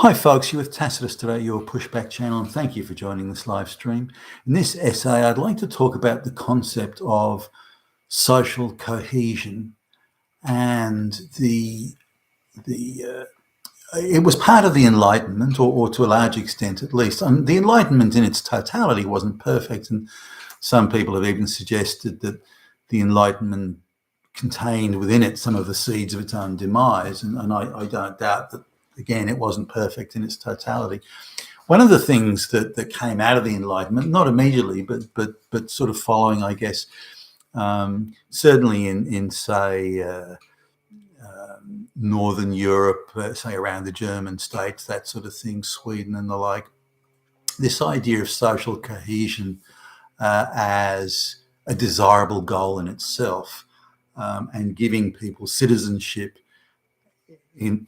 Hi folks, you're with Tacitus today, your pushback channel, and thank you for joining this live stream. In this essay, I'd like to talk about the concept of social cohesion and it was part of the Enlightenment, or to a large extent at least. The Enlightenment in its totality wasn't perfect, and some people have even suggested that the Enlightenment contained within it some of the seeds of its own demise, and I don't doubt that. Again, it wasn't perfect in its totality. One of the things that came out of the Enlightenment, not immediately, but sort of following, I guess, certainly in say Northern Europe, say around the German states, that sort of thing, Sweden and the like, this idea of social cohesion as a desirable goal in itself, and giving people citizenship in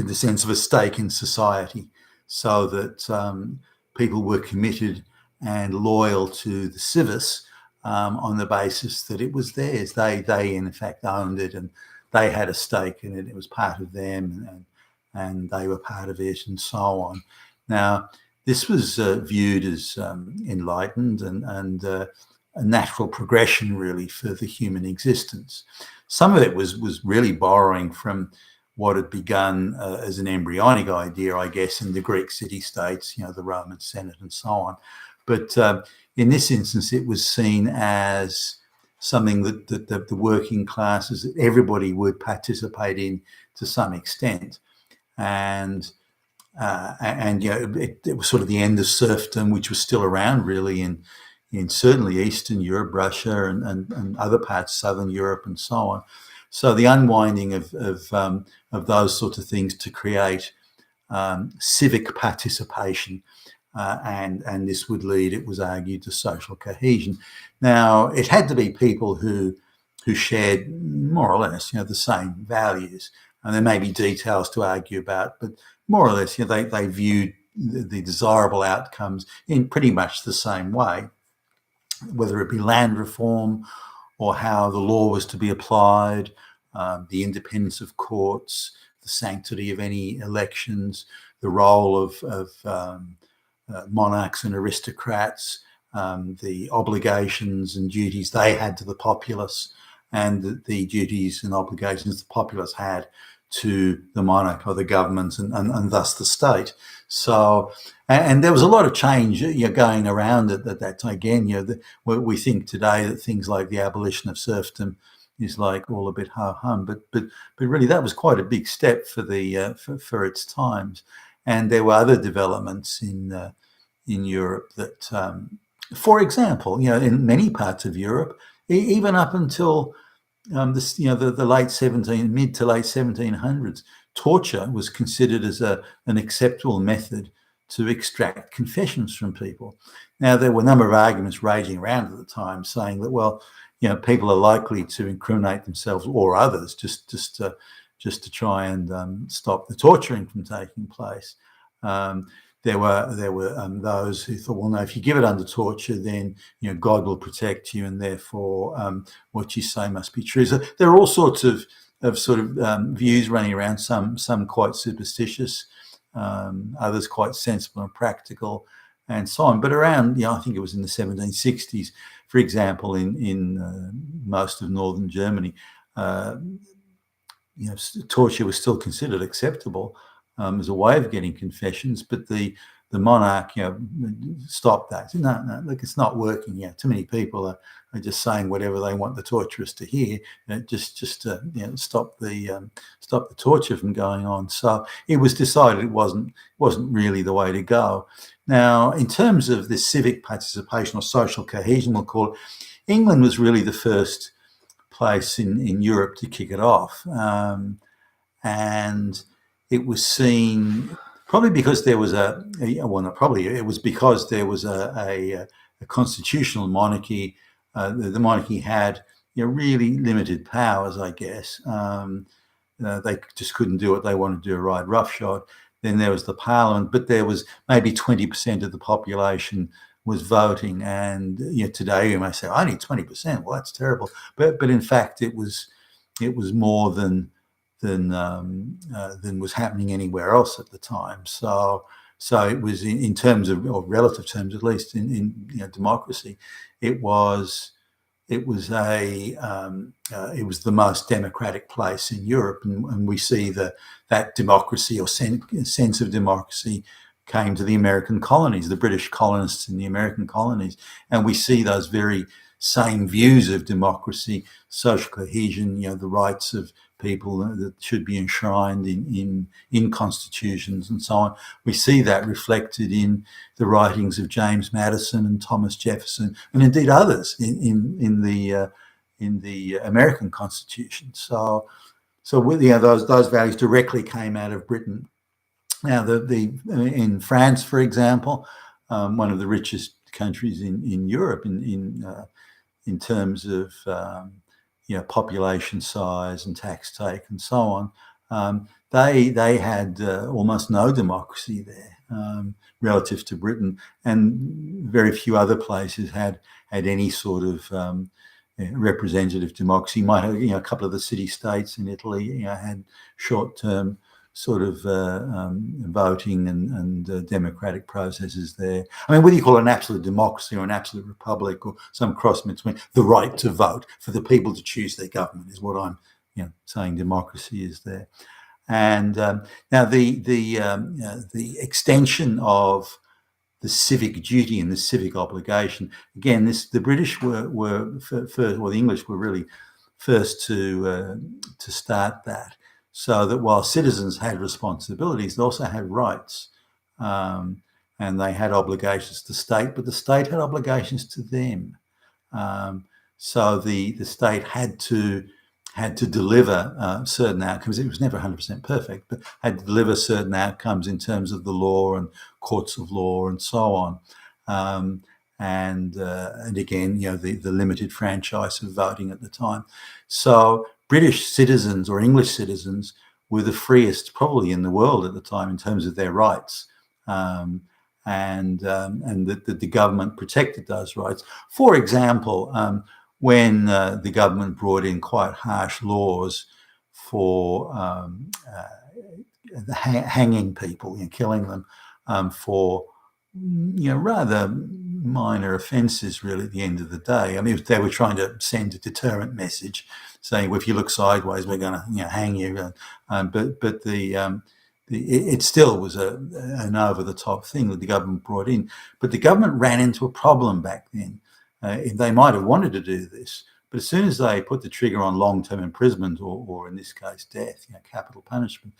the sense of a stake in society, so that people were committed and loyal to the civis on the basis that it was theirs. They in fact owned it, and they had a stake in it. It was part of them, and they were part of it, and so on. Now, this was viewed as enlightened and a natural progression, really, for the human existence. Some of it was really borrowing from what had begun as an embryonic idea, I guess, in the Greek city-states, the Roman Senate and so on. But in this instance, it was seen as something that the working classes, that everybody would participate in to some extent. And it was sort of the end of serfdom, which was still around really in certainly Eastern Europe, Russia, and other parts, Southern Europe, and so on. So the unwinding of those sorts of things to create civic participation, and this would lead, it was argued, to social cohesion. Now, it had to be people who shared more or less, the same values, and there may be details to argue about, but more or less, they viewed the desirable outcomes in pretty much the same way, whether it be land reform or how the law was to be applied, the independence of courts, the sanctity of any elections, the role of monarchs and aristocrats, the obligations and duties they had to the populace, and the duties and obligations the populace had to the monarch or the government, and thus the state. So, and there was a lot of change going around at that time. Again, we think today that things like the abolition of serfdom is like all a bit ho-hum, but really that was quite a big step for for its times. And there were other developments in Europe that, for example, in many parts of Europe, even up until the mid to late 1700s, torture was considered as an acceptable method to extract confessions from people. Now, there were a number of arguments raging around at the time saying that, well, people are likely to incriminate themselves or others just to try and stop the torturing from taking place. There were those who thought, well, no, if you give it under torture, then God will protect you, and therefore what you say must be true. So there are all sorts of views running around. Some quite superstitious, others quite sensible and practical, and so on. But around, I think it was in the 1760s, for example, in most of northern Germany, torture was still considered acceptable as a way of getting confessions, but the monarch, stopped that. No, look, it's not working. Too many people are just saying whatever they want the torturers to hear. Just to stop the torture from going on. So it was decided it wasn't really the way to go. Now, in terms of this civic participation or social cohesion, we'll call it, England was really the first place in Europe to kick it off, and it was seen probably because there was it was because there was a constitutional monarchy. The monarchy had really limited powers, I guess. They just couldn't do what they wanted to do, ride roughshod. Then there was the parliament, but there was maybe 20% of the population was voting. And today you may say, only 20%. Well, that's terrible. But in fact, it was more than than was happening anywhere else at the time. So it was in terms of, or relative terms at least, in democracy, it was it was it was the most democratic place in Europe, and we see that democracy or sense of democracy came to the American colonies, the British colonists in the American colonies, and we see those very same views of democracy, social cohesion, the rights of people that should be enshrined in constitutions and so on. We see that reflected in the writings of James Madison and Thomas Jefferson, and indeed others in the American Constitution. So those values directly came out of Britain. Now, in France, for example, one of the richest countries in Europe in terms of population size and tax take and so on, they had almost no democracy there relative to Britain, and very few other places had any sort of representative democracy. You might have a couple of the city states in Italy had short-term sort of voting and democratic processes there. I mean, whether you call it an absolute democracy or an absolute republic or some cross between, the right to vote for the people to choose their government is what I'm saying democracy is there. And now the extension of the civic duty and the civic obligation, again, the British were first, well, the English were really first to start that. So that while citizens had responsibilities, they also had rights, and they had obligations to the state, but the state had obligations to them. So the state had to deliver certain outcomes. It was never 100% perfect, but had to deliver certain outcomes in terms of the law and courts of law and so on. And again, the limited franchise of voting at the time. So British citizens or English citizens were the freest probably in the world at the time in terms of their rights, and that the government protected those rights. For example, when the government brought in quite harsh laws for hanging people, killing them for rather minor offences, really, at the end of the day. I mean, they were trying to send a deterrent message, saying, well, if you look sideways, we're going to hang you. But it still was an over-the-top thing that the government brought in. But the government ran into a problem back then. They might have wanted to do this, but as soon as they put the trigger on long-term imprisonment or in this case, death, capital punishment,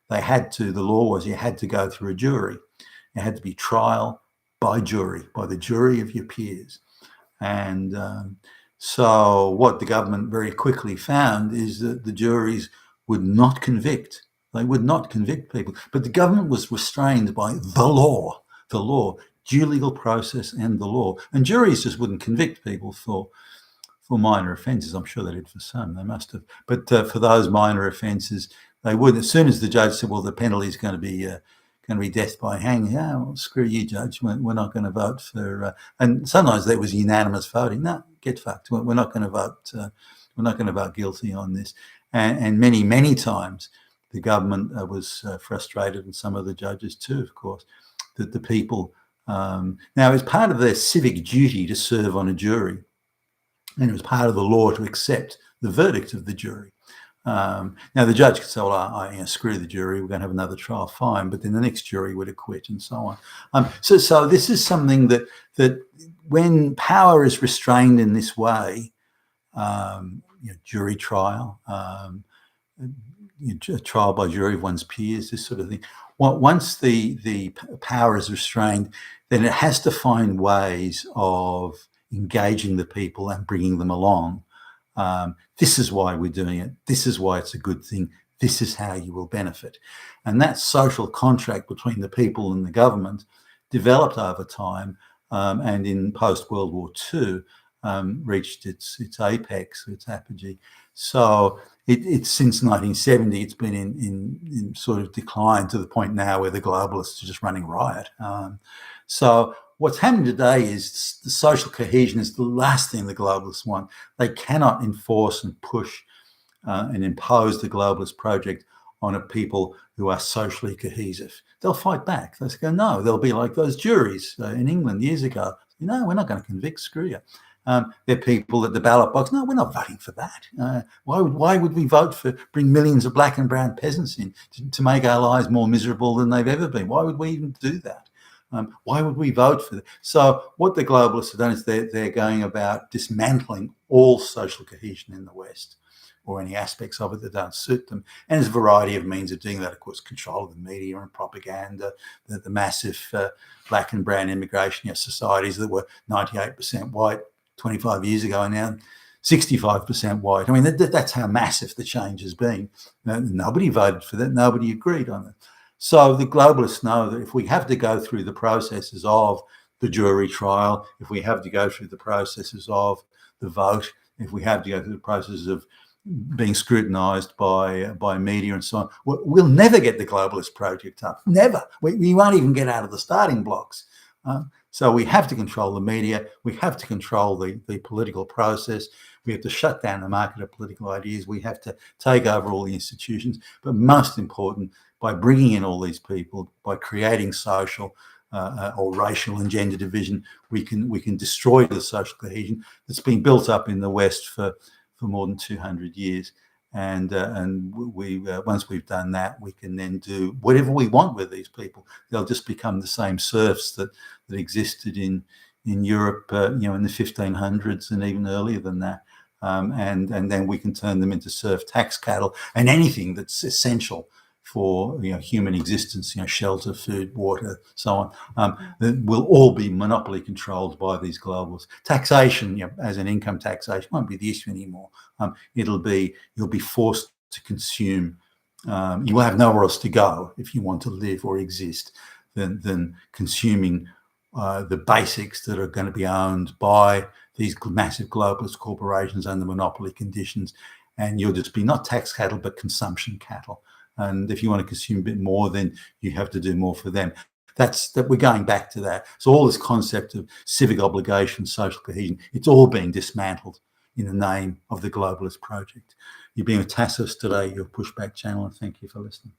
the law was you had to go through a jury. It had to be trial by jury, by the jury of your peers. And so what the government very quickly found is that the juries would not convict. They would not convict people. But the government was restrained by the law, due legal process and the law. And juries just wouldn't convict people for minor offences. I'm sure they did for some. They must have. But for those minor offences, they would. As soon as the judge said, well, the penalty is going to be death by hanging. Well, screw you, judge. We're not going to vote for. And sometimes there was unanimous voting. No, get fucked. We're not going to vote. We're not going to vote guilty on this. And many times, the government was frustrated, and some of the judges too, of course, that the people. Now, it was part of their civic duty to serve on a jury, and it was part of the law to accept the verdict of the jury. Now, the judge could say, well, screw the jury, we're going to have another trial, fine, but then the next jury would acquit and so on. So this is something that when power is restrained in this way, jury trial, trial by jury of one's peers, this sort of thing, once the power is restrained, then it has to find ways of engaging the people and bringing them along. This is why we're doing it. This is why it's a good thing. This is how you will benefit. And that social contract between the people and the government developed over time, and in post-World War II reached its apex, its apogee. So it's since 1970, it's been in sort of decline to the point now where the globalists are just running riot. So what's happening today is the social cohesion is the last thing the globalists want. They cannot enforce and push and impose the globalist project on a people who are socially cohesive. They'll fight back. They'll go, no. They'll be like those juries in England years ago. No, we're not going to convict. Screw you. They're people at the ballot box. No, we're not voting for that. Why would we vote for bring millions of black and brown peasants in to make our lives more miserable than they've ever been? Why would we even do that? Why would we vote for that? So what the globalists have done is they're going about dismantling all social cohesion in the West, or any aspects of it that don't suit them. And there's a variety of means of doing that. Of course, control of the media and propaganda, the massive black and brown immigration societies that were 98% white 25 years ago and now 65% white. I mean, that's how massive the change has been. Nobody voted for that. Nobody agreed on it. So the globalists know that if we have to go through the processes of the jury trial, if we have to go through the processes of the vote, if we have to go through the processes of being scrutinised by media and so on, we'll never get the globalist project up. Never. We won't even get out of the starting blocks. So we have to control the media. We have to control the political process. We have to shut down the market of political ideas. We have to take over all the institutions. But most important, by bringing in all these people, by creating social or racial and gender division, we can destroy the social cohesion that's been built up in the West for more than 200 years. And once we've done that, we can then do whatever we want with these people. They'll just become the same serfs that existed in Europe, in the 1500s and even earlier than that. And then we can turn them into serf tax cattle and anything that's essential for human existence, shelter, food, water, so on, that will all be monopoly controlled by these globals. Taxation, as an income taxation, won't be the issue anymore. You'll be forced to consume. You will have nowhere else to go if you want to live or exist than consuming the basics that are going to be owned by these massive globalist corporations under monopoly conditions, and you'll just be not tax cattle but consumption cattle. And if you want to consume a bit more, then you have to do more for them. We're going back to that. So all this concept of civic obligation, social cohesion, it's all being dismantled in the name of the globalist project. You've been with Tassos today, your Pushback channel, and thank you for listening.